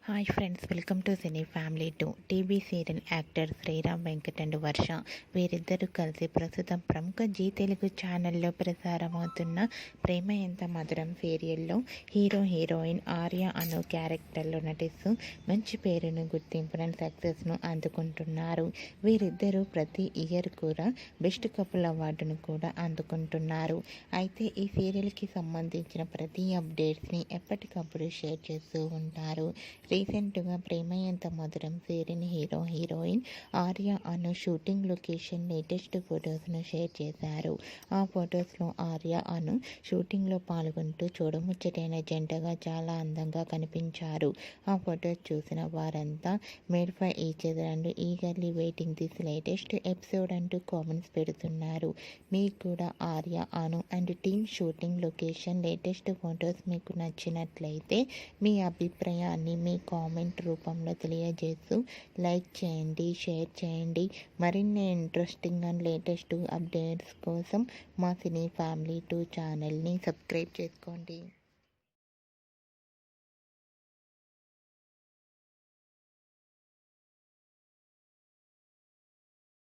Hi friends, welcome to cine family 2. TV serial actor Sriram Venkat and Varsha వీరిద్దరూ కలిసి ప్రస్తుతం ప్రముఖ జీ తెలుగు ఛానల్లో ప్రసారమవుతున్న ప్రేమ ఎంత మధురం సీరియల్లో హీరోయిన్ ఆర్య అను క్యారెక్టర్లో నటిస్తూ మంచి పేరును, గుర్తింపును, సక్సెస్ను అందుకుంటున్నారు. వీరిద్దరూ ప్రతి ఇయర్ కూడా బెస్ట్ కపుల్ అవార్డును కూడా అందుకుంటున్నారు. అయితే ఈ సీరియల్కి సంబంధించిన ప్రతి అప్డేట్స్ని ఎప్పటికప్పుడు షేర్ చేస్తూ ఉంటారు. రీసెంట్గా ప్రేమ ఎంత మధురం సీరియల్ హీరోయిన్ ఆర్య అను షూటింగ్ లొకేషన్ లేటెస్ట్ ఫొటోస్ను షేర్ చేశారు. ఆ ఫొటోస్లో ఆర్య అను షూటింగ్లో పాల్గొంటూ చూడముచ్చటైన జంటగా చాలా అందంగా కనిపించారు. ఆ ఫొటోస్ చూసిన వారంతా made for each other and eagerly waiting this latest episode అంటూ కామెంట్స్ పెడుతున్నారు. మీకు కూడా Arya Anu and team shooting location latest photos మీకు నచ్చినట్లయితే మీ అభిప్రాయాన్ని మీ కామెంట్ రూపంలో తెలియజేస్తూ లైక్ చేయండి, షేర్ చేయండి. మరిన్ని ఇంట్రెస్టింగ్ అండ్ లేటెస్ట్ అప్డేట్స్ కోసం మా సినీ ఫ్యామిలీ 2 ఛానల్ని సబ్స్క్రైబ్ చేసుకోండి.